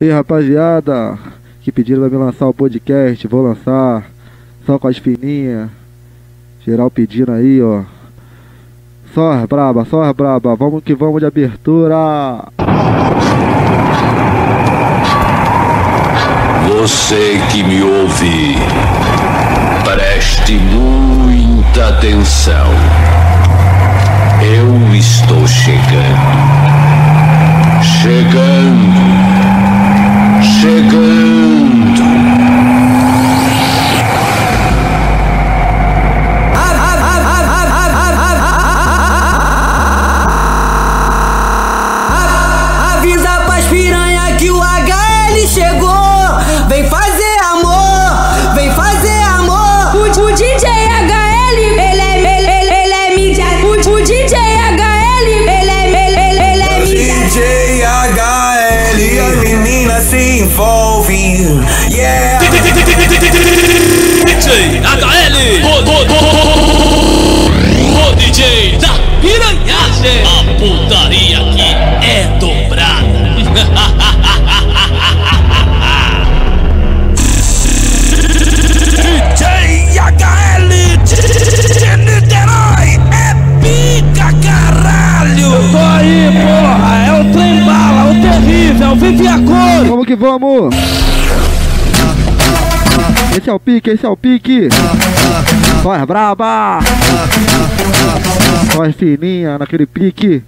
E rapaziada, que pediram pra me lançar o podcast, vou lançar. Só com as fininhas. Geral pedindo aí, ó. Só as braba, vamos que vamos de abertura. Você que me ouve, preste muita atenção. Eu estou chegando. Avisa pras piranha que o HL chegou. Vem fazer amor, vem fazer amor. O DJ HL, ele é mídia. O DJ HL, ele é mídia. DJ HL e a menina se envolve. Yeah. DJ HL, o DJ da piranhagem. A putaria aqui é dobrada. DJ HL de Niterói é pica, caralho. Eu tô aí, porra, é o trem bala, o terrível, vive a cor. Vamos que vamos. Esse é o pique. Só as braba. Só as fininhas naquele pique.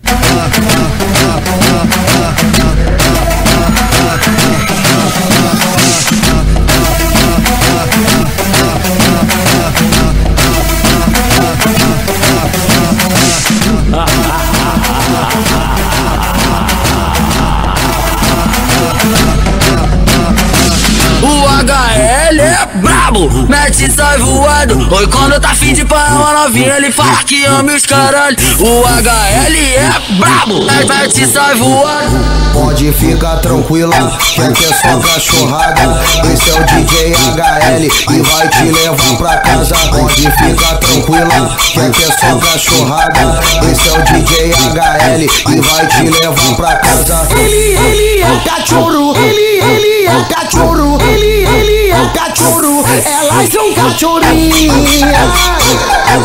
O HL é brabo, mete e sai voando. Oi, quando tá fim de pão, uma novinha, ele fala que ama os caralho. O HL é brabo, mete e sai voando. Pode ficar tranquila, que aqui é só cachorrada. Esse é o DJ HL e vai te levar pra casa. Pode ficar tranquila, que aqui é só cachorrada. Esse é o DJ HL e vai te levar pra casa. Ele é cachorro, ele é cachorro, ele é cachorro, elas são cachorrinhas.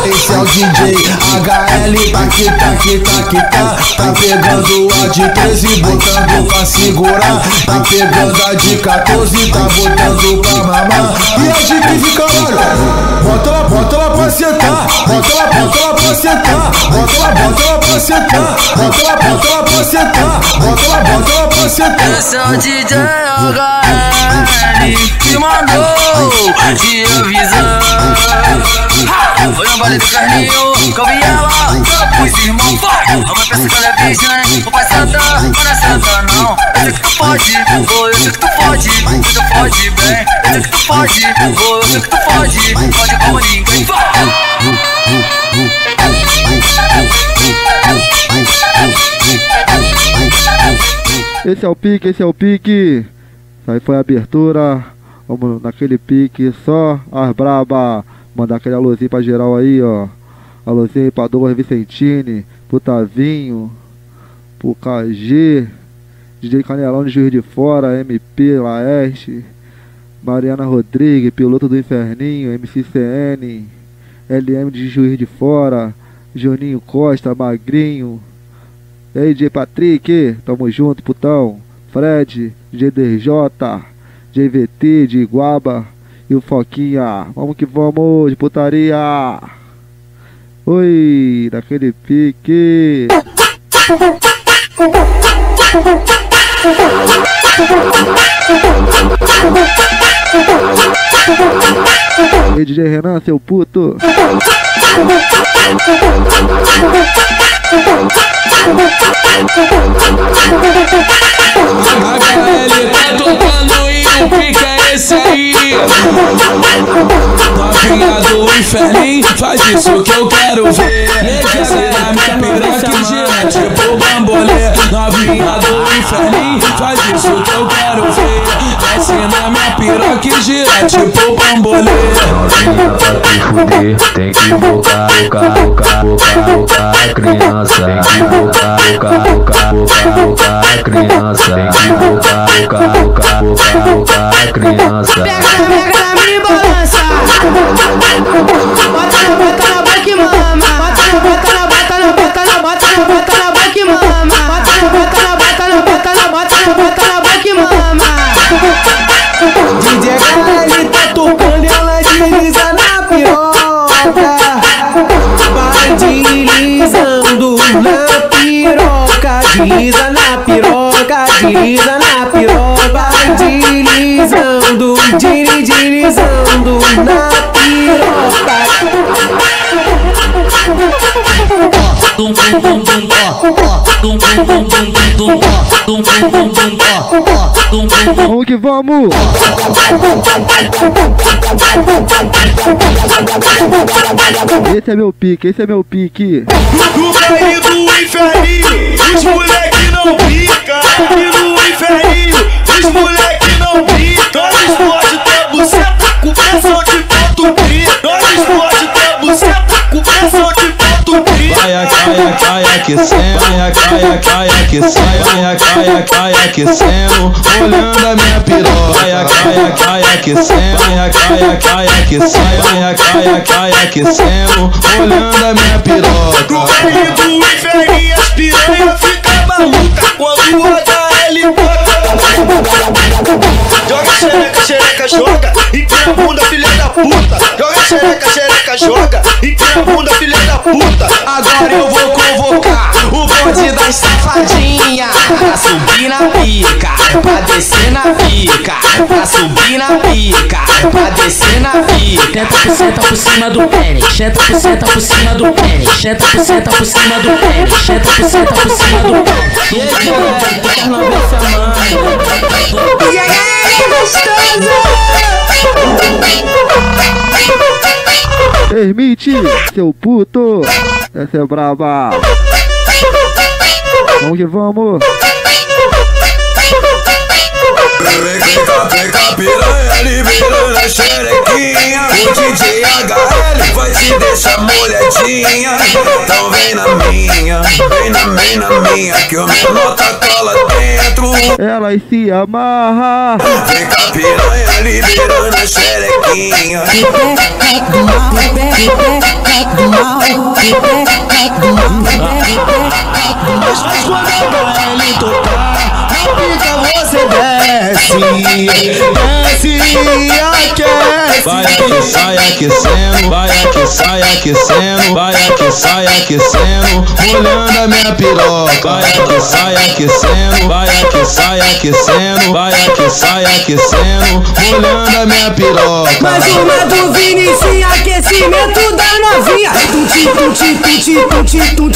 Esse é o DJ HL, tá pegando a de 13, botando pra segurar. Tá pegando a de 14, tá botando pra mamar. E a de 15, caralho, bota ela pra sentar. Bota ela pra sentar. Bota ela pra sentar. Bota ela pra sentar. Bota ela pra sentar. Esse é o DJ HL que mandou te avisar. Foi no baile do Carlinho, que eu vi ela, os irmãos vai. A mãe pensa que ela é virgem, o pai senta, mas não é senta não. Eu sei que tu pode, eu sei que tu pode, tu pode bem. Eu sei que tu pode, eu sei que tu pode como ninguém vai. Esse é o pique. Isso aí foi a abertura. Vamos naquele pique, só as braba. Mandar aquele alôzinho pra geral aí, ó. Alôzinho aí pra Douglas Vicentini, pro Tavinho, pro KG, DJ Canelão de Juiz de Fora, MP Laeste, Mariana Rodrigues, piloto do Inferninho, MCCN, LM de Juiz de Fora, Juninho Costa, Magrinho. E aí, DJ Patrick, tamo junto, putão. Fred, DJ DJ, JVT de Iguaba e o Foquinha. Vamos que vamos, de putaria. Oi, daquele pique. E DJ Renan, seu puto. HL tá tocando e o pique é esse aí. Novinha do inferninho, faz isso que eu quero ver. Desce na minha piroca e gira tipo bambolê. Novinha do inferninho, faz isso que eu quero ver. Desce na minha piroca e gira tipo bambolê. Novinha pra te fuder, tem que bocar a criança. Tem que bocar a criança. Tem que bocar Vamos que vamos! Esse é meu pique, esse é meu pique. No baile do inferninho, os moleque não pica. E no inferninho, os moleque não pica. Nós explode tua buceta com pressão de ponto cria. Nós explode tua buceta com pressão de ponto cria. Cai aquecendo, cai aquecendo, olhando a minha piroca. Cai aquecendo, cai aquecendo, olhando a minha piroca. No baile do inferninho, as piranha fica maluca quando o HL toca. Joga xereca, joga, empina a bunda, filha da puta. Joga xereca, joga, empina a bunda, filha da puta. Agora eu vou convocar o bonde das safadinhas pra subir na pica, pra descer na pica, pra subir na pica, pra descer na pica. Senta por cima do pênis, senta por cima do pênis, senta por cima do pênis, senta por cima do pênis. E aí, galera, tu quer não ver essa mãe? E aí, gostoso! Permite, seu puto. Essa é braba. Vamos que vamos. Vem cá, piranha, liberando a xerequinha. O DJ HL vai te deixar molhadinha. Então vem na minha, que o menor tá cola dentro. Elas se amarra. Vem cá, piranha, liberando a xerequinha. Mas quando a HL tocar, na pica você desce e aquece. Sai aquecendo, olhando a minha piroca. Sai aquecendo, olhando a minha piroca. Mais uma do Vinicius, aquecimento da novinha. Tum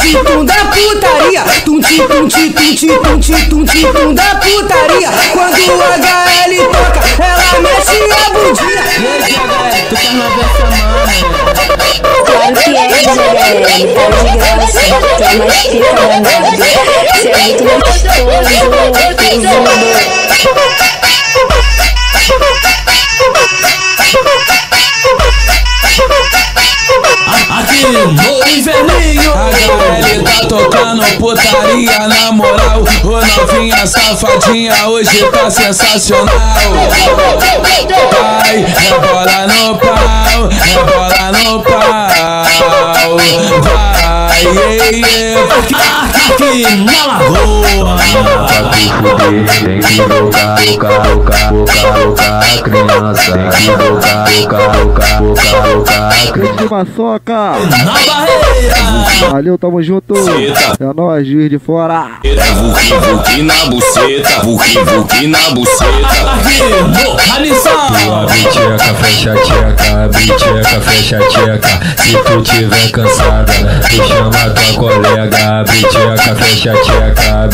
da putaria. Tum da putaria. Quando o HL toca, ela mexe a bundinha. E aí, HL, tu quer não ver essa mãe? Claro que é, HL, tá de graça. Tu é mais pica danada. Você é muito gostoso, Aqui no inverninho, a HL tá tocando putaria na moral. Ô novinha safadinha, hoje tá sensacional. Vai, rebola no pau, vai, aqui na lagoa. Pra tu fuder, tem que bocar a criança. Tem que bocar a criança. Uma soca. Na barreira. Valeu, tamo junto. É nóis, Juiz de Fora. É vuki na buceta, vuki na buceta. Aqui no Alisson. Bicheca, fecha tcheca. Se tu tiver cansada, me chama tua colega. Bicheca, fecha tcheca.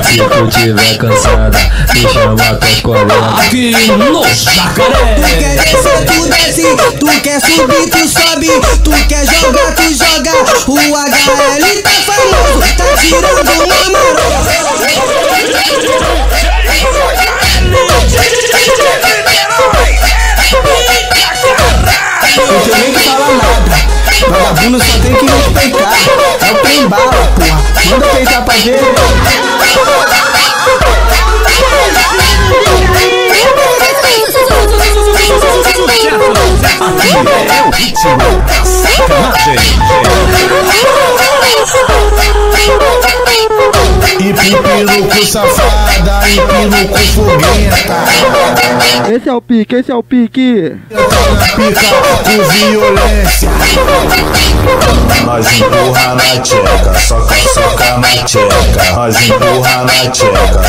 Se tu tiver cansada, me chama tuas colegas. Aqui no Jacaré. Tu quer descer, tu desce. Tu quer subir, tu sobe. Tu quer jogar, tu joga. O HL tá famoso, tá tirando uma marola. Não tem nem que falar nada. Vagabundo só tem que respeitar. É o trem bala, porra. Manda peitar pra ver. É o ritmo da sacanagem. E pipiruco safada, e piruco foguenta. Esse é o pique. Tá na pica com violência. Nós empurra na tcheca, soca na tcheca. Nós empurra na tcheca,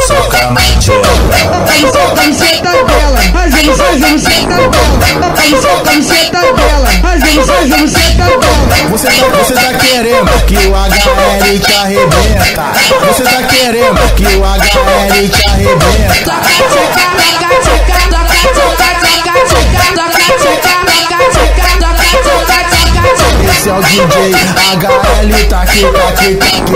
soca na tcheca. Camiseta dela, fazendo Você tá querendo que o HL te arrebenta. Você tá querendo que o HL te arrebenta. Esse é o DJ HL, tá aqui, tá aqui, tá aqui.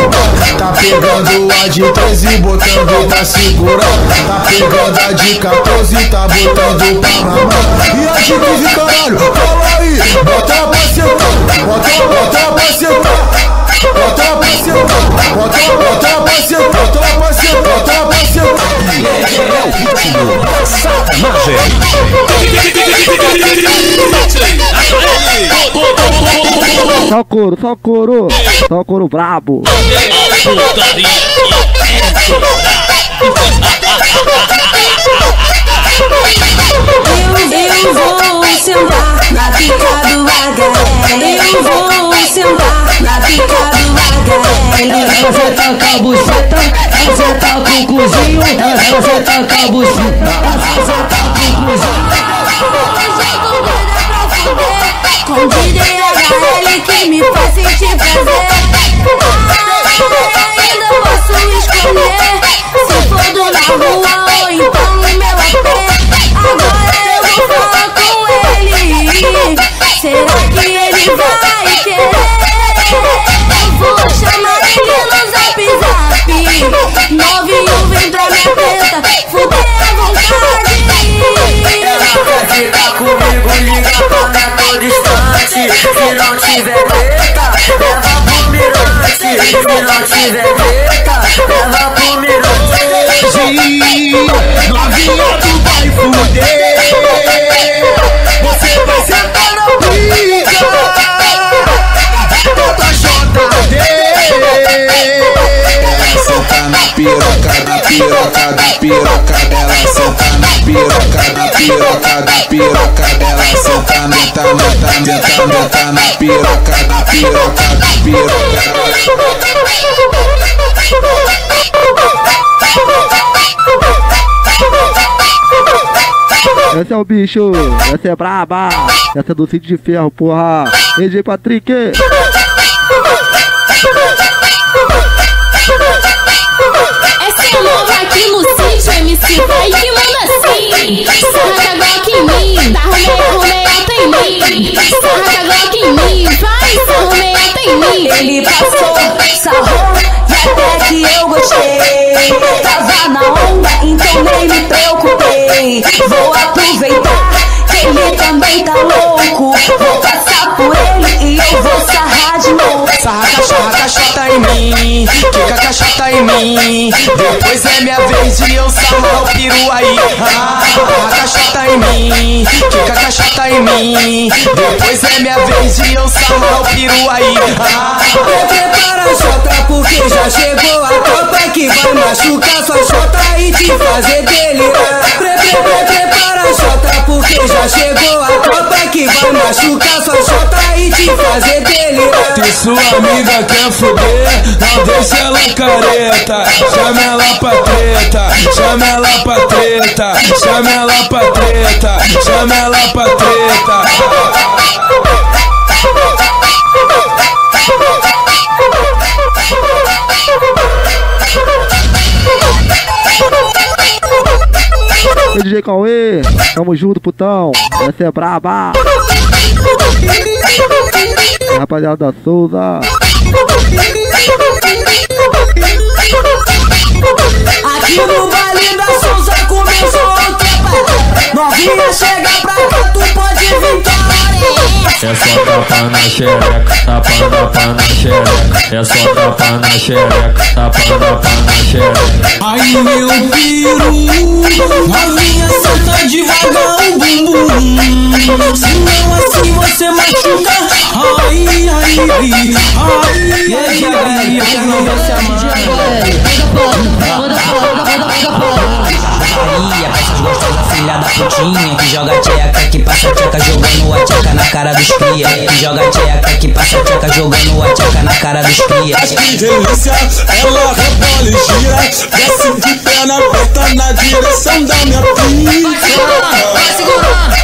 Tá pegando a de 13 e botando pra segurar. Tá pegando a de 14 e tá botando pra mamar. E a de 15, caralho, fala aí. Bota pra sentar, bota pra sentar. Bota pra sentar, bota pra sentar, bota pra sentar, bota pra sentar. É o ritmo Satanagem. Só o couro brabo. Eu vou sentar na pica do HL. Eu vou sentar na pica do HL. Ela taca a buceta, ela taca o cozinho, ela taca a buceta, ela taca o cozinho. Com DJ HL que me faz sentir prazer. Ainda posso escolher se for do na rua ou então no meu AP. Agora eu vou falar com ele. Será que ele vai querer? Eu vou chamar ele no zap zap. Novinho vem pra minha teta, fuder à vontade. Ela quer ficar comigo, liga pra mim, tô distante. Se não tiver treta, leva pro mirante. Se não tiver treta, leva pro mirante. Novinha, tu vai fuder. Você vai sentar na briga. Toda JD. Ela senta na piroca, da piroca, da piroca dela. Senta na piroca, da piroca, da piroca dela. Senta, meta, meta, meta, meta na piroca, da piroca, da piroca. Essa é o bicho, essa é braba, essa é do Cid de Ferro, porra. EJ Patrick. Essa é nova aqui no sítio, MC vai que manda assim. Sarra da Glock em mim, tá arrumei alta em mim. Sarra da Glock em mim, vai, arrumei alta em mim. Ele passou, sarrou e até que eu gostei. Tava na onda, então nem me preocupei. Vou aproveitar que ele também tá louco. Vou passar por ele e eu vou sarrar de novo. Sarra caixota em mim, quica caixota em mim. Depois é minha vez de eu sarrar o peru aí. Sarra caixota em mim, quica caixota em mim. Depois é minha vez de eu sarrar o peru aí. Prepara a xota porque já chegou a tropa que vai machucar sua xota e te fazer delirar. Prepara a xota porque já chegou a tropa que vai machucar sua xota e te fazer delirar. Se sua amiga quer fuder, não deixa ela careta. Chama ela pra treta, chama ela pra treta, chama ela pra treta, chama ela pra treta. DJ Cauê, tamo junto, putão. Essa é braba. Rapaziada da Souza. Aqui no baile da Souza começou o trepa. Novinha chega pra cá, tu pode vir pra É só tapa na xereca, tapa na xereca. É só tapa na xereca, tapa na xereca. Ai meu piru, novinha senta devagar o bumbum. Senão assim você machuca. Ai, ai, ai, ai. E aí, essas gostosas filha da putinha que joga tcheca, que passa tcheca jogando a tcheca na cara dos cria. Que joga tcheca, que passa tcheca jogando a tcheca na cara dos cria. delícia, ela rebola e gira, desce de perna aberta na direção da minha pica. Vai segurando,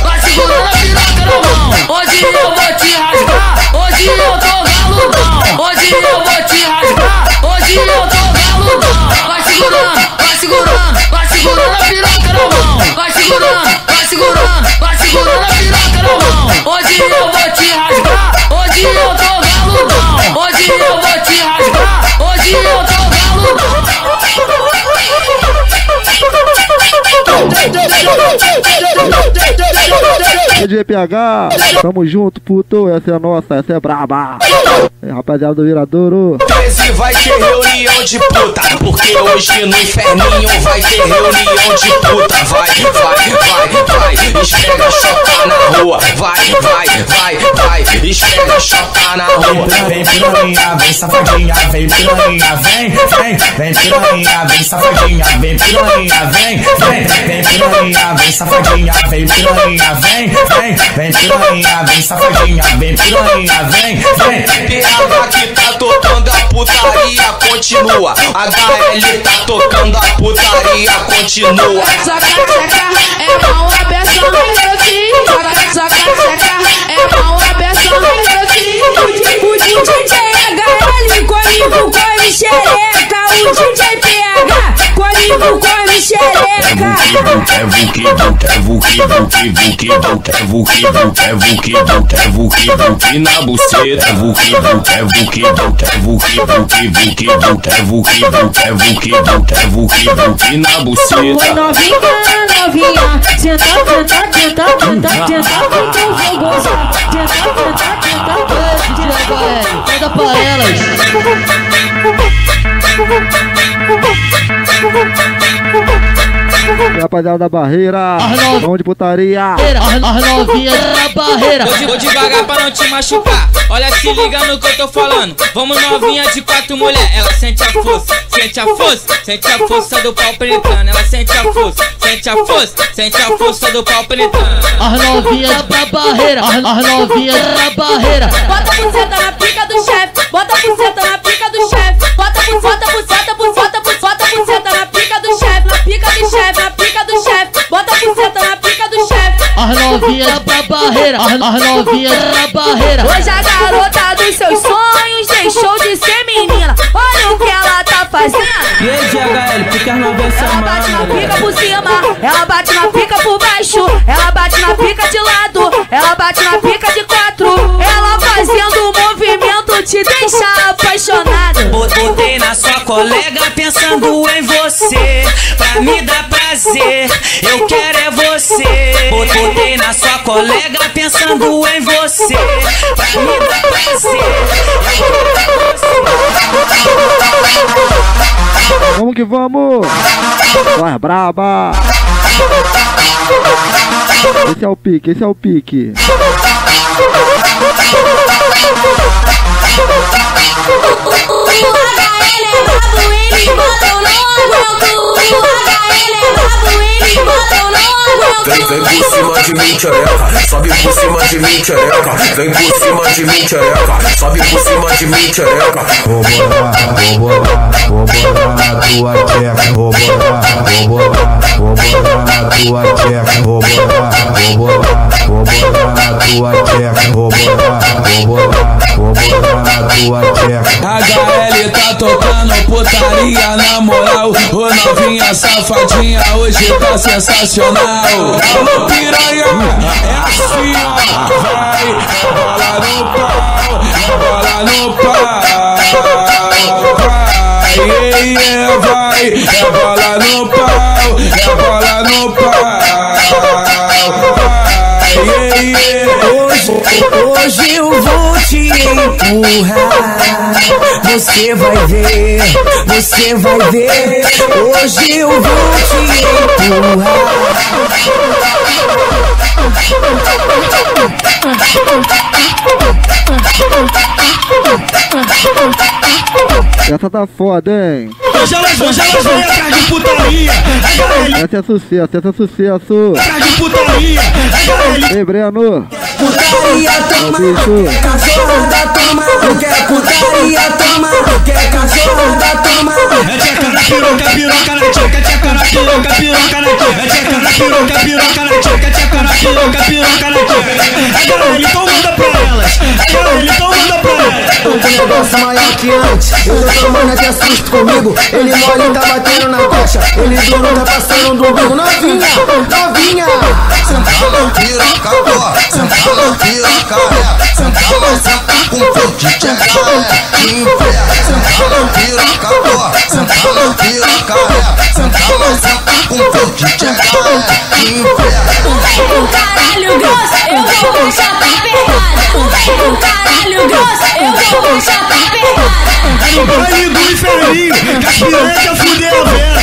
PH, tamo junto, puto, essa é nossa, essa é braba. É, rapaziada do Viradouro. 13 vai ter reunião de puta, porque hoje no inferninho vai ter reunião de puta. Vai, esfrega chota na rua. Vai, esfrega chota na rua. Vem piranha, vem safadinha, vem piranha, vem piranha, vem safadinha, vem piranha, vem piranha, vem safadinha, vem piranha, vem piranha, vem safadinha, vem piranha, vem. PH que tá tocando a putaria continua. HL tá tocando a putaria continua. Saca, é mal a beça, saca, é mal a beça, o DJ HL comigo come xereca, o DJ PH comigo come xereca. É vuki na buceta. É vuki na buceta. Novinha, tenta que eu vou gozar. Manda pra elas. Rapaziada da barreira, vamos de putaria. As novinhas da barreira. Vou devagar pra não te machucar. Olha, se liga no que eu tô falando. Vamos novinha de 4 mulher. Ela sente a força, sente a força do pau penetrando. Ela sente a força do pau penetrando. As novinhas da barreira, as novinhas da barreira. Bota a buceta na pica do chefe, bota a buceta na pica do chefe. Bota a buceta na pica do chefe, na pica do chefe, na pica do chefe. Bota a buceta na pica do chefe. As novinhas da barreira, as novinhas da barreira. Hoje a garota dos seus sonhos deixou de ser menina. Olha o que ela tá fazendo. E aí, GHL, porque as novinhas são ela bate na pica por cima, ela bate na pica por baixo, ela bate na pica de lado, ela bate na pica de 4. Ela fazendo um movimento te deixa apaixonado. Botei na sua colega pensando em você, pra me dar prazer, eu quero é você. Botei na sua colega pensando em você, pra me dar prazer, eu quero é você. Vamos que vamos! Vai, braba! Esse é o pique, esse é o pique. Vem por cima de mim, tchereca, sobe por cima de mim, tchereca. Vem por cima de mim, tchereca, sobe por cima de mim, tchereca. Vou bolar na tua tcheca. Vou bolar na tua tcheca. Vou bolar na tua tcheca. Vou bolar na tua tcheca. HL tá tocando putaria na moral. Ô novinha safadinha, hoje tá sensacional. Alô piranha, é assim ó. Vai, bola no pau. Vai, é bola no pau. Hoje eu vou te empurrar. Você vai ver. Hoje eu vou te empurrar. Essa tá foda, hein? Hoje elas vêm atrás de putaria. Essa é sucesso, essa é sucesso. Atrás de putaria. Ei, Breno. Putaria toma, cachorrada toma. Quer putaria toma, quer cachorrada toma. É tcheca na piroca na tcheca, tcheca na piroca na tcheca. É tcheca na piroca na tcheca, tcheca na piroca na tcheca. Agora ele então manda pra elas. dança maior que antes. Eu tô tomando até susto comigo. Ele mole tá batendo na coxa. Ele duro tá passando do umbigo. Novinha, novinha. Sentando piroca, ó. Sentando piroca, é. Sentando com forte, tcheca, é. Sentando piroca, ó. Sentando piroca, é. Sentando com forte, tcheca, é. Caralho grosso, eu vou puxar pra perrada. Caralho grosso, eu vou puxar pra perrada. É no baile do inferninho, que a piranha fudeu a vera.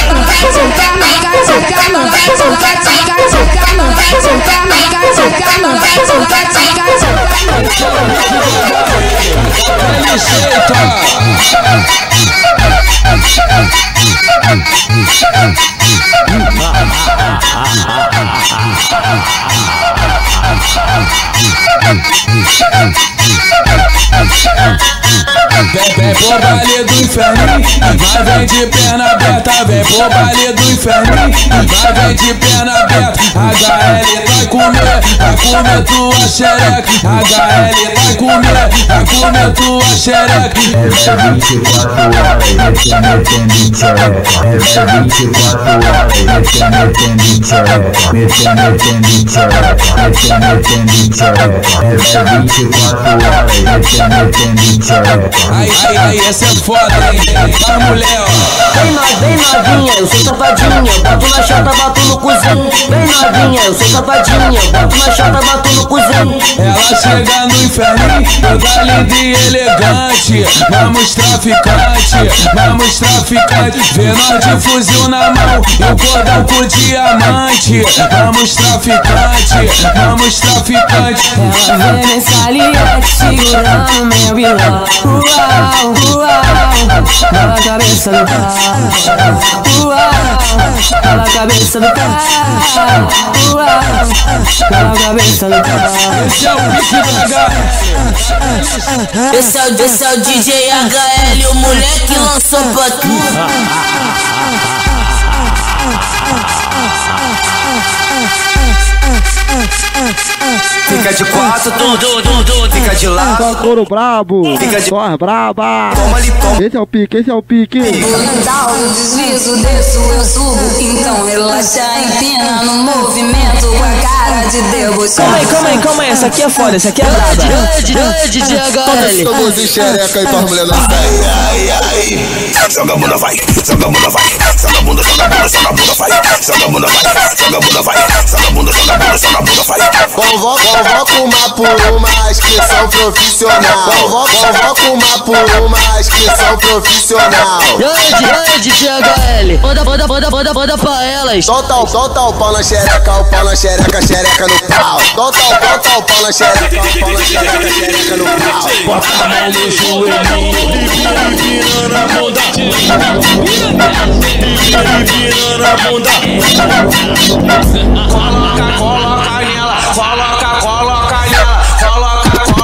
Vem pro baile do inferninho, vai vem de perna aberta. Vem pro baile do inferninho, vai vem de perna aberta. HL vai comer tua xereca. HL vai comer tua xereca. É 24 horas, deixa metendo tchereca. É 24 horas, deixa metendo tchereca. Metendo tchereca, metendo tchereca. É 24 horas, deixa metendo tchereca. Aí, essa é foda, hein? Vai mulher, ó. Bem novinha, eu sou safadinha. Boto na chata, bato no cozinho. Bem novinha, eu sou safadinha. Boto na chata, bato no cozinho. Ela chega no inferninho, toda linda e elegante. Vamos traficante. Vê nós de fuzil na mão e o cordão com diamante. Vamos traficante. Ela vem nessa aliette segurando meu bilhão. Na cabeça do carro. Na cabeça do carro. Na cabeça do carro. Esse é o pique do HL. Esse é o DJ HL, o moleque lançou pra tu. Fica de quatro, fica de lado. Só couro brabo, Fica de- só as braba. Toma ali, toma. Esse é o pique. Dá o deslizo, desço, eu subo. Então relaxa, empina no movimento. Com a cara de deboche. Calma aí, essa aqui é foda, essa aqui é braba. DJ HL. Estamos em xereca aí pra mulher dançar. Joga a bunda, vai. Joga a bunda, vai. Joga a bunda, vai. Joga a bunda, vai. Joga a bunda, vai. Joga a bunda, vai. Convoca uma por uma inscrição profissional. Convoca uma por uma inscrição profissional. Grande, DJ HL. Manda pra elas. Solta o pau na xereca, xereca no pau. Solta o pau na xereca, xereca no pau. Bota a mão no joelhinho e vira na bunda. E vira na bunda. Coloca nela. Coloca nela. Coloca nela.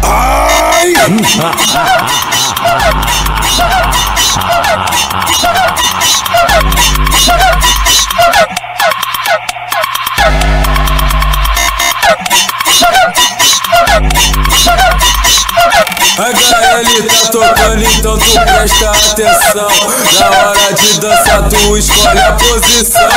Ai! HL tá tocando, então tu presta atenção. Na hora de dançar tu escolhe a posição.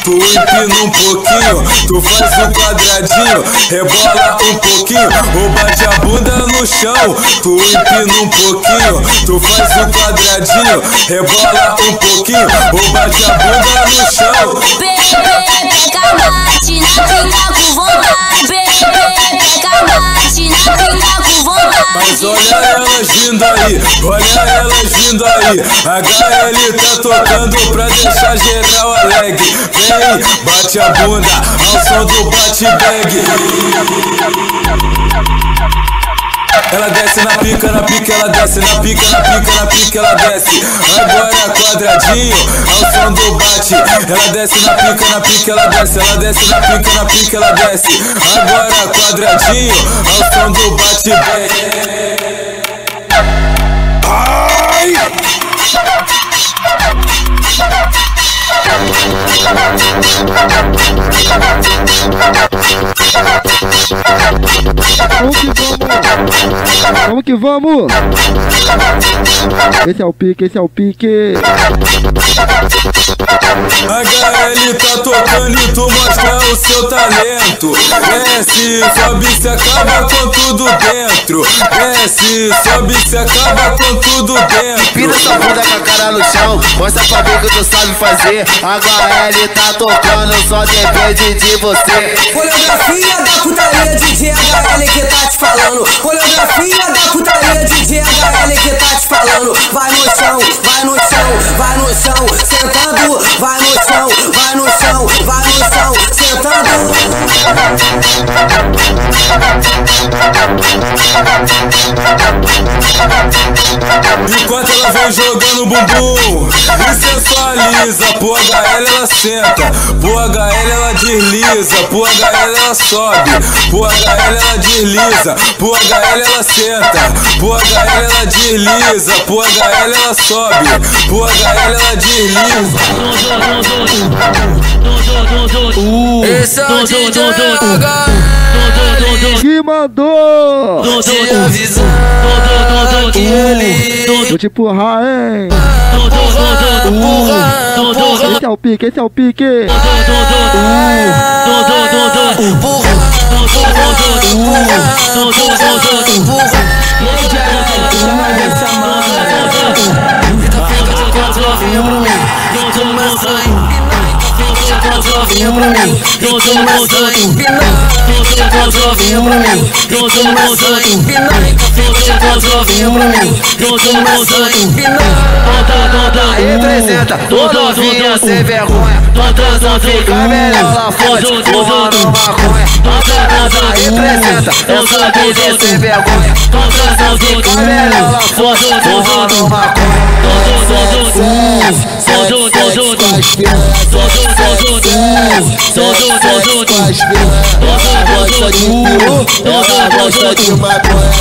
Tu empina um pouquinho, tu faz o quadradinho, rebola um pouquinho, ou bate a bunda no chão. Tu empina um pouquinho, tu faz o quadradinho, rebola um pouquinho, ou bate a bunda no chão. Pega mate, na pica com vontade. Pega mate, na pica com vontade. Mas olha elas vindo aí, HL tá tocando pra deixar geral alegre. Vem, bate a bunda ao som do bate-bang. ela desce na pica, ela desce na pica, ela desce. Agora quadradinho, ao som do bate. Ela desce na pica, ela desce na pica, ela desce. Agora quadradinho, ao som do bate. Ai! Vamos que vamos! Esse é o pique, esse é o pique! HL tá tocando e tu mostra o seu talento. Desce, sobe, se acaba com tudo dentro. Desce, sobe, se acaba com tudo dentro. Pira essa bunda com a cara no chão, mostra pra ver que tu sabe fazer. HL tá tocando, só depende de você. Coreografia da putaria, DJ HL que tá te falando. Coreografia da putaria, DJ HL que tá te falando. Vai no chão, vai no chão, vai no chão, sentando. Vai no chão, vai no chão, vai no chão, sentando. Enquanto ela vem jogando bumbum e sensualiza, pro HL ela senta, pro HL ela desliza, pro HL ela sobe, pro HL ela desliza, pro HL ela senta, pro HL ela desliza, pro HL ela sobe, pro HL ela desliza. Esse é o DJ que mandou! te avisando que ele Vou te empurrar, hein? Esse é o pique, esse é o pique! Novinha pra mim, eu tô começando a empinar. Novinha pra mim, eu tô começando a empinar. Novinha pra mim, eu tô começando a empinar. Representa, ô novinha sem vergonha. Tua transa fica melhor lá fora, fumando maconha. Representa, essa vida sem vergonha. Tua transa fica melhor lá fora, fumando maconha. Ela gosta de maconha.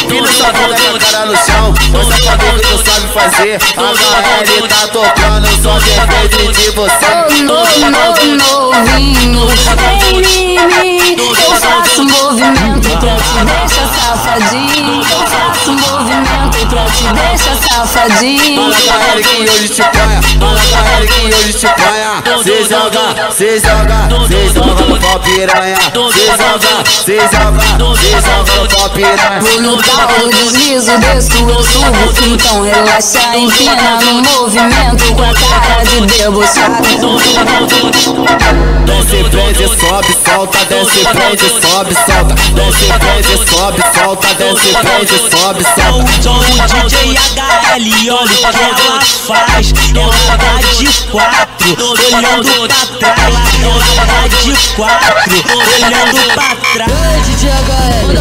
Vira essa bunda com a cara no chão, mostra pra ver que tu sabe fazer. HL tá tocando, só depende de você. Novinho, em mim, eu faço movimento pra te deixar safadinho. Eu faço movimento pra te deixar safadinho. Fala HL que hoje te panha, fala HL que hoje te panha. Cê joga, cê joga, cê joga no pau piranha. Cê joga, cê joga, cê joga no pau piranha. Vou no pau, eu deslizo, desço, eu subo. Então relaxa, empina no movimento com a cara de debochado. Desce, prende, sobe, solta, desce, prende, sobe, solta. Desce, prende, sobe, solta, desce, prende, sobe, solta. Sou o DJ HL, olha o que ela faz. Ela tá de quatro, olhando pra trás. Ela tá de quatro, olhando pra trás. DJ HL.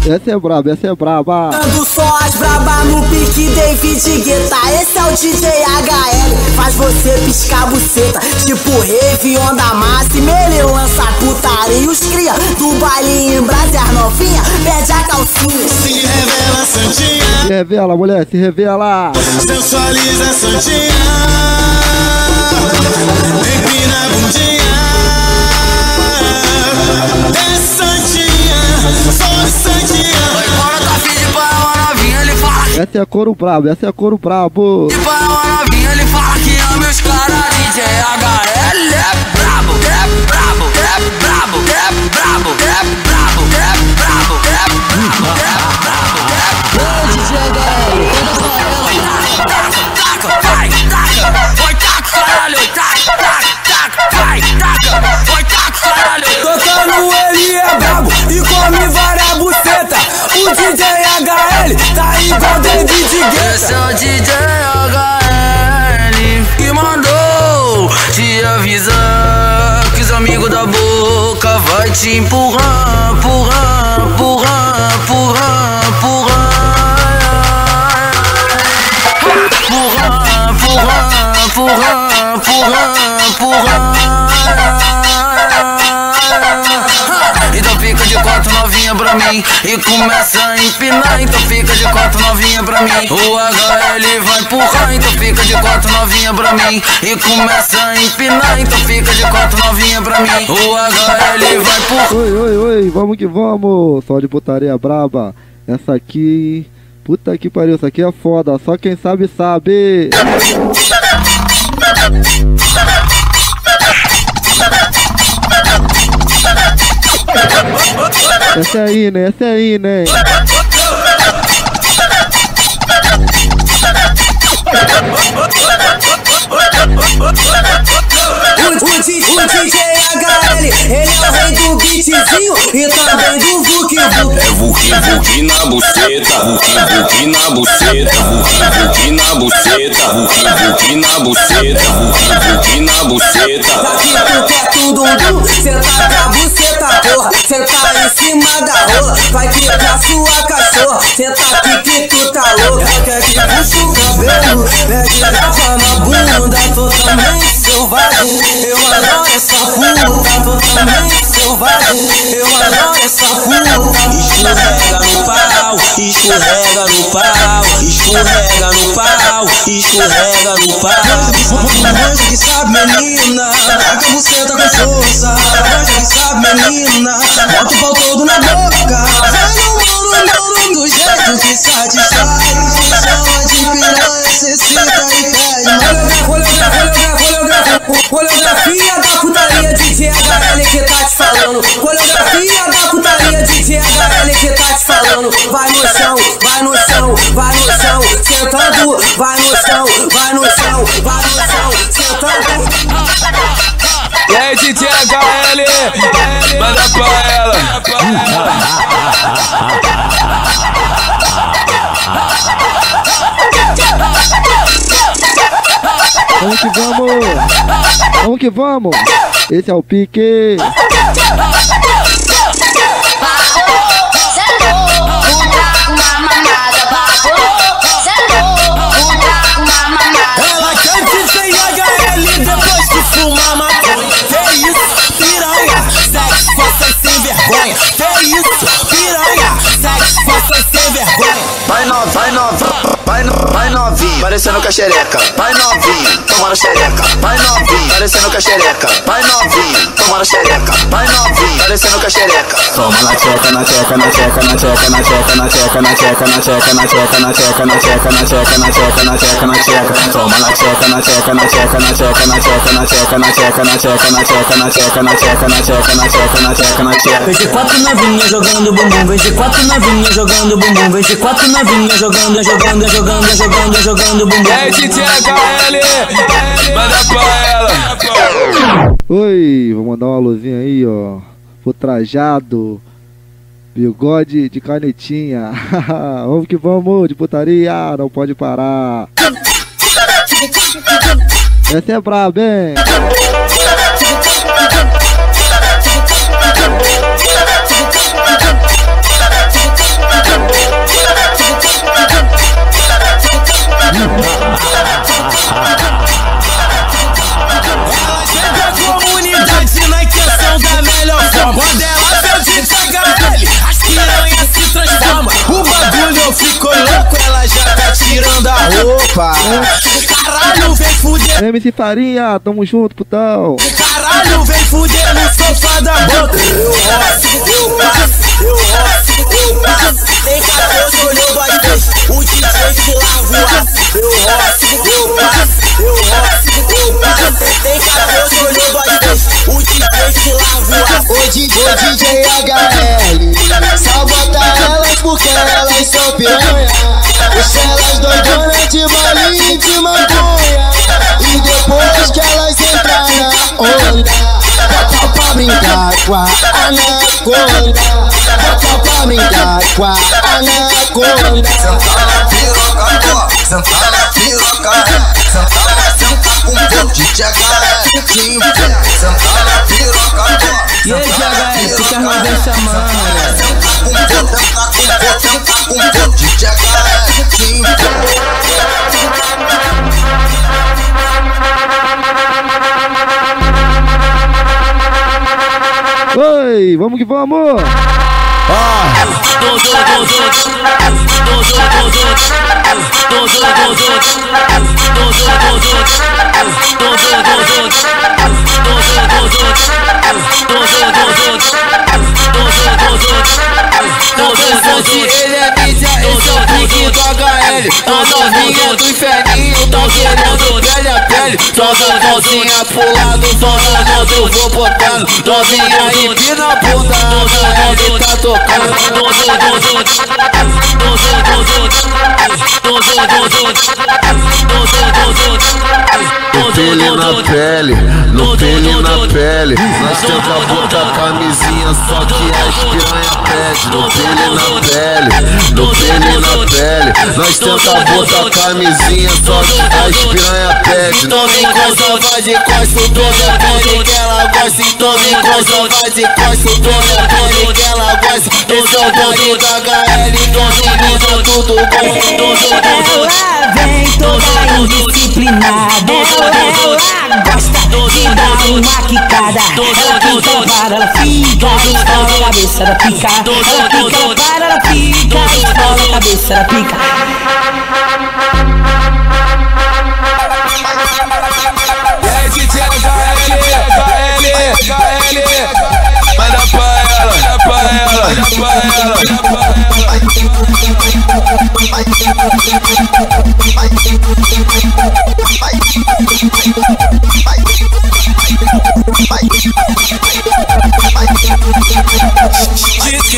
Essa é braba, essa é braba. Dando só as braba no pique David Guetta. Esse é o DJ HL, faz você piscar a buceta. Tipo rave, onda máxima, ele lança putaria. E os cria do baile em Brasília, as novinha, perde a calcinha. Se revela, Santinha. Se revela, mulher, se revela. Sensualiza, Santinha. Empina a bundinha. Desce, Santinha. Sobe, Santinha. Vai embora, tá fim de pai, uma novinha, ele fala que Essa é couro brabo, essa é couro brabo. de pai, uma novinha, ele fala que ama os caras. DJ HL é brabo, é brabo, é brabo, é brabo, é brabo, é brabo. DJ HL, tá igual David Guetta. Esse é o DJ HL que mandou te avisar que os amigos da boca vai te empurrar, empurrar, empurrar, empurrar, empurrar. Empurrar, empurrar, empurrar, empurrar. Então fica de quatro novinha pra mim e começa a empinar. Então fica de quatro novinha pra mim. O HL vai empurrar. Então fica de quatro novinha pra mim e começa a empinar. Então fica de quatro novinha pra mim. O HL vai empurrar. Oi, oi, oi, vamos que vamos. Só de putaria braba. Essa aqui, puta que pariu, essa aqui é foda. Só quem sabe sabe. Essa é aí, né? Essa é aí, né? O DJ HL, ele é o rei do beatzinho e também do Vuk Vuk. É Vuk Vuk na buceta, Vuk Vuk na buceta, Vuk Vuk na buceta, Vuk Vuk na buceta, Vuk Vuk na buceta. Daqui tu quer tudo, cê tá com a buceta, porra. Cê tá em cima da rola, vai quicar sua cachorra. Cê tá aqui que tu tá louca, quer que puxa o cabelo, pede garrafa na bunda, totalmente selvagem. Eu adoro essa puta, totalmente selvagem. Eu adoro essa puta. Escorrega no pau, escorrega no pau, escorrega no pau, escorrega no pau. Manja que sabe, menina, taca a buceta com força. Manja que sabe, menina, bota o pau todo na boca. Vai no muro do jeito que satisfaz. Chama de piranha, cecita e pede. Coreografia da putaria DJ HL que tá te falando. Coreografia da putaria DJ HL que tá te falando. Vai no chão, vai no chão, vai no chão, sentando. Vai no chão, vai no chão, vai no chão, sentando. E aí, DJ HL, manda pra ela. Vamos que vamos! Vamos que vamos! Esse é o pique! Ela quer DJ HL depois que fumar maconha. Que isso, piranha, sexo força sem vergonha. Que isso, piranha, sexo força sem vergonha. Vai novinho, parecendo com a xereca. Vai novinho, toma na xereca. Vai novinho, parecendo com a xereca. Vai novinho, toma na xereca. Vai novinho, parecendo com a xereca. Toma na tcheca, na tcheca, na tcheca, na tcheca, na tcheca, na tcheca, na tcheca, na tcheca, na tcheca, na tcheca, na tcheca, na tcheca, na tcheca, na tcheca, na tcheca. Toma na tcheca, na tcheca, na tcheca, na tcheca, na tcheca, na tcheca, na tcheca, na tcheca, na tcheca, na tcheca, na tcheca, na tcheca, na tcheca, na tcheca, na tcheca. Vem de quatro novinhas jogando bumbum, vem de quatro novinhas jogando bumbum, vem de quatro novinhas jogando, jogando, jogando, jogando, jogando bumbum. E aí, DJ HL, manda pra ela. Oi, vou mandar uma luzinha aí, ó. Pro trajado, bigode de canetinha. Vamos que vamos, de putaria, não pode parar. Essa é braba, hein? Ela chega a comunidade na intenção da melhor forma. Quando ela vê o DJ HL, as piranhas se transformam. O bagulho ficou louco, ela já tá tirando a roupa. Caralho, vem fuder. MC Farinha, tamo junto, putão. Caralho, vem fuder no sofá da boca. Eu roço, eu passo, eu roço, eu passo. Tem 14 olhando as vezes, o DJ te lava o aço. Eu roço, eu passo, eu roço, eu passo. Tem 14 olhando as vezes, o DJ te lava o aço. O DJ HL, só bota elas porque elas são piranha. Deixa elas doidonas de balinha e de maconha. E depois que elas entrar na onda, bota pra brincar com a anaconda. bota pra mim com a anaconda. Sentar na piroca, sentar na piroca, sentar com teu DJ HL te enfia. Sentar na piroca, e aí, GHL, tu quer mais essa mano? sentar com teu DJ HL te enfia. Oi, vamos que vamos! Ele é mídia, esse é o pique do HL. A novinha do inferninho tão querendo pele a pele. Joga a mãozinha pro lado, falando eu vou botando. Novinha empina a bunda, HL tá tocando. No pele na pele, no pele na pele. Nós tenta botar camisinha, só que as piranha pede. No pele na pele, no pele na pele. Nós tenta botar camisinha, só que as piranha pede. Então vem coisa, vai de costa, toda pele que ela gosta. Então vem coisa, vai de costa, toda pele que ela gosta. Esse é o bonde da HL, então vem tudo bom. Ela vem toda indisciplinada, ela gosta de dar uma quicada. Ela pica, ela para, ela fica, escola a cabeça, ela pica. Ela pica, ela para, ela fica, escola a cabeça, ela pica. E aí, DJ HL, manda pra ela, manda pra ela, manda pra ela, manda pra ela.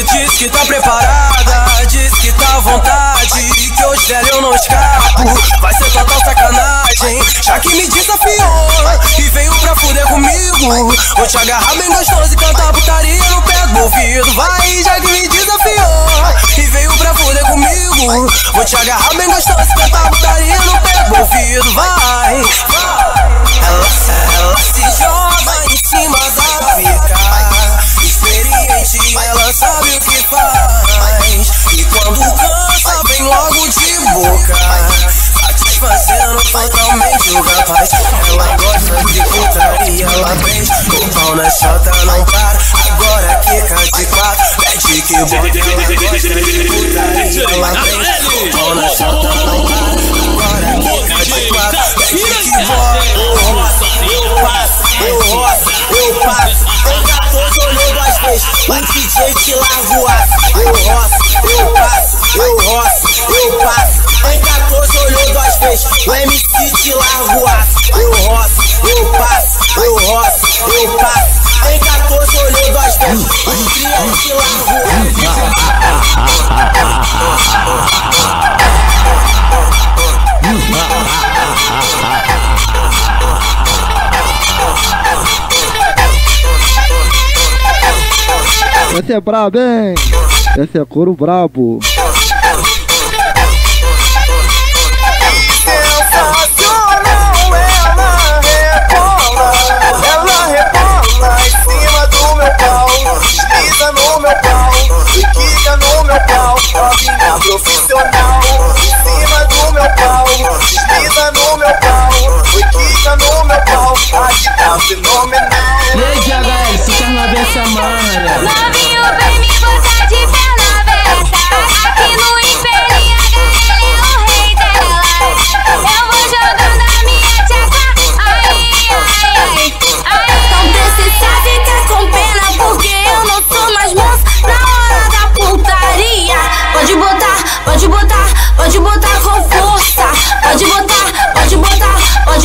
Diz que tá preparada, diz que tá à vontade, que hoje velho eu não escapo, vai ser total sacanagem. Já que me desafiou e veio pra fuder comigo, vou te agarrar bem gostoso e cantar putaria no pé do ouvido. Vai, já que me desafiou e veio pra fuder comigo, vou te agarrar bem gostoso e cantar putaria no pé do ouvido. Vai, ela se joga em cima da pica, experiente, ela sabe o que faz. E quando cansa, vem logo de boca, satisfazendo totalmente o rapaz. Ela gosta de putaria, ela prende o pau na chota, não para. Agora quica de quatro, pede que bota. Ela gosta de putaria, ela prende o pau na chota, não para. Agora quica de quatro, pede que bota. Eu passo, eu passo. Tem 14 olhando as vezes, o DJ te larga o aço. Eu passo, eu passo. Tem 14 olhando as vezes, o MC te larga o aço. Eu passo, eu passo. Tem 14 olhando as vezes, o DJ te larga Essa é brabo, hein? Essa é couro brabo. Ela rebola em cima do meu pau, desliza no meu pau e quica no meu pau. Novinha profissional em cima do meu pau, desliza no meu pau e quica no meu pau. Aqui tá fenomenal. E aí, GHL, você quer uma vez essa manha? Novinho, vem me botar de perna aberta. Aqui no Império HL é o rei delas. Eu vou jogando a minha tchaca. Ai. Então precisa ficar com pena, porque eu não sou mais moça na hora da putaria. Pode botar com força. Pode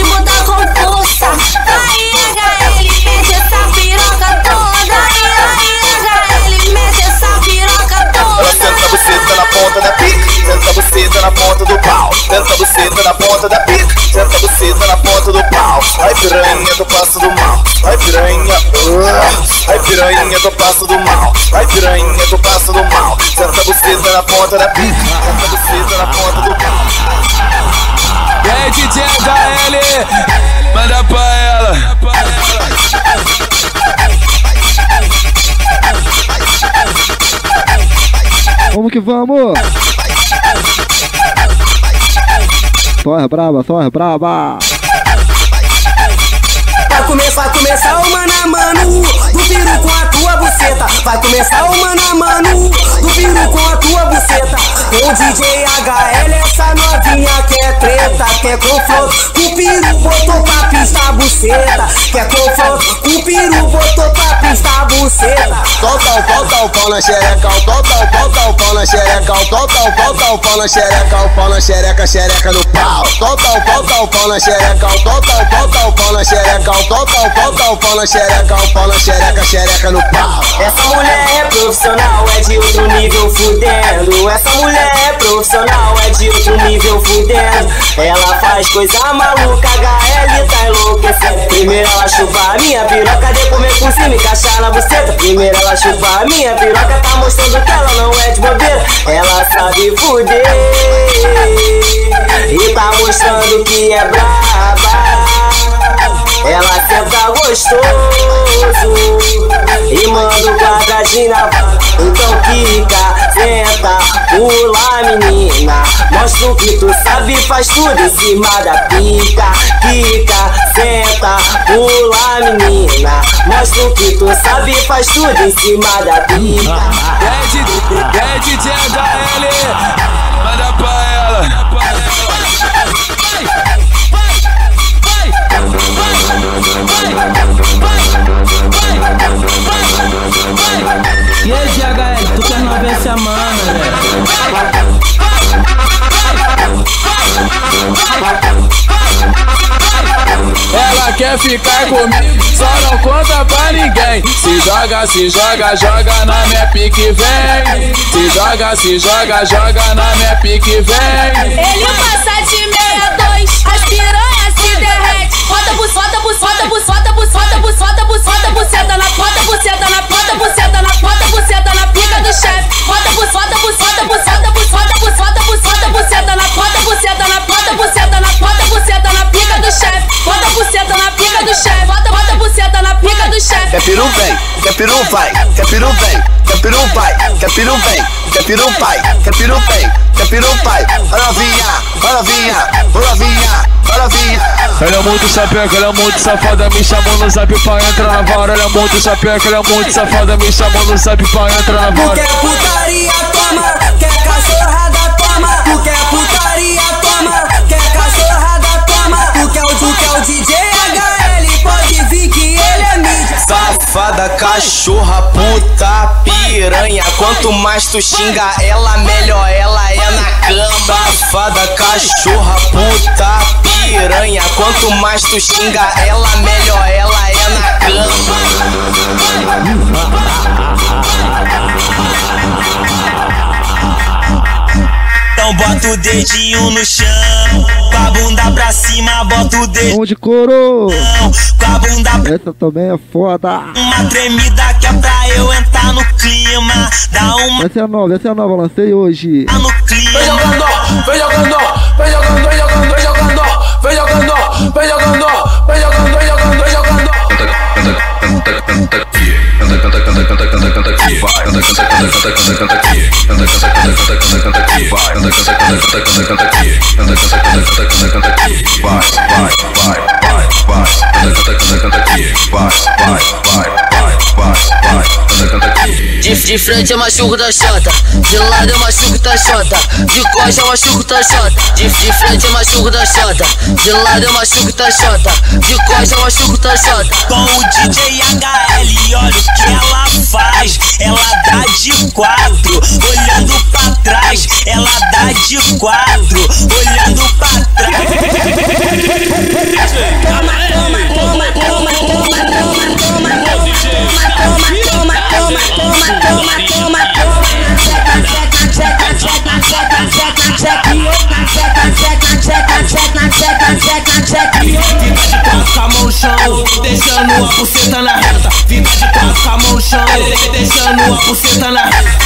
botar com força. Aí, HL, mete essa piroca toda. HL, mete essa piroca toda. Ela senta a buceta na ponta da pica, senta a buceta na ponta do pau. Senta a buceta na ponta da pica, senta a buceta na ponta do pau. Ai piranha do passo do mal. Ai piranha, ai piranha do passo do mal. Ai piranha do passo do mal. Senta buceta na ponta da pica. Senta buceta na ponta do pau. E aí, DJ HL, manda pra ela. Vamos que vamos! Só é braba, só é braba! Vai começar o mano a mano do piru com a tua buceta. Vai começar o mano a mano do piru com a tua buceta. Com o DJ HL, essa novinha quer treta, quer confronto. O piru botou pra pista a buceta. Quer confronto, o piru botou pra pista a buceta. Solta o pau na xereca, solta o pau na xereca, solta o pau na xereca, o pau na xereca, xereca no pau. Solta o pau na xereca, solta o pau na xereca, solta o pau na xereca, o pau na xereca, xereca no pau. Essa mulher é profissional, é de outro nível fudendo. Essa mulher é profissional, é de outro nível fudendo. Ela faz coisa maluca, HL tá enlouquecendo. Primeiro ela chupa a minha piroca, depois me por cima encaixar na buceta. Primeiro ela chupa a minha piroca, tá mostrando que ela não é de bobeira. Ela sabe fuder e tá mostrando que é braba. Ela senta gostoso e manda o quadradinho na vaga. Então quica, senta, pula menina. Mostra o que tu sabe, faz tudo em cima da pica. Quica, senta, pula menina. Mostra o que tu sabe, faz tudo em cima da pica. É DJ HL, manda pra ela. E aí, GHL, tu quer não ver essa mana, velho? Ela quer ficar comigo, só não conta pra ninguém. Se joga, joga na minha pique, vem. Se joga na minha pique, vem. Ele passa de 62, as piranhas se derrete. Bota buceta na ponta, buceta na ponta, buceta na pica do chefe. Bota buceta na ponta, buceta na ponta, buceta na pica do chefe. Bota buceta na pica do chefe, bota buceta na pica do chefe. Quer peru vem, quer peru vai, quer peru vem, quer peru vai, quer peru vem, quer peru pai, quer peru vem, quer peru pai. Novinha. Ela é muito sapeca, ela é muito safada, me chamou no zap pra entrar na vara. Ela é muito sapeca, ela é muito safada, me chamou no zap pra entrar na Tu vara. quer putaria, toma, quer cachorrada, toma. Tu quer putaria, toma, quer cachorrada, toma. Tu quer o DJ HL, pode vir que ele é mídia. Safada, cachorra, puta, piranha. Quanto mais tu xinga ela, melhor ela é na cama. Safada, cachorra, puta, piranha. Quanto mais tu xinga ela, melhor ela é na cama. Então bota o dedinho no chão, com a bunda pra cima, bota o dedinho. Onde coro? Com a bunda pra... Essa também é foda. Uma tremida que é pra eu entrar no clima. Dá uma... Essa é a nova, lancei hoje. Tá no clima. Vem jogando, vem jogando, vem jogando, vem jogando, vem jogando, vem jogando, vem jogando, vem jogando, vem jogando, vem jogando. Canta aqui, canta aqui, vai, canta aqui, canta aqui, canta aqui, vai, canta aqui, vai, De frente eu machuco da chota, de lado eu machuco da chota, de costa eu machuco da chota. De frente eu machuco da chota, de lado eu machuco da chota, de costa eu machuco da chota. Com o DJ HL, olha o que ela faz. Ela dá de 4, olhando pra trás. Ela dá de 4, olhando pra trás. buceta na reta. Fica de quatro com a mão no chão, deixando a buceta na reta.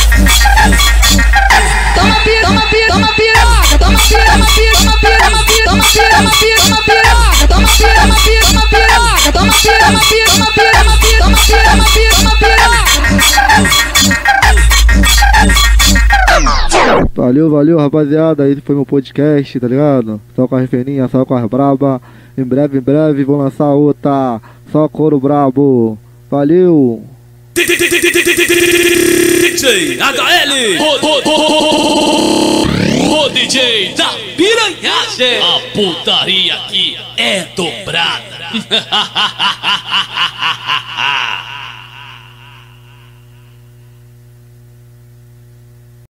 Toma piroca, toma piroca, toma piroca, toma piroca, toma piroca, toma piroca, toma piroca, toma piroca. Valeu, rapaziada. Esse foi meu podcast, tá ligado? Só com as feninhas, só com as braba. Em breve vou lançar outra. Só couro brabo. Valeu! DJ HL, o DJ da piranhagem. A putaria aqui é dobrada.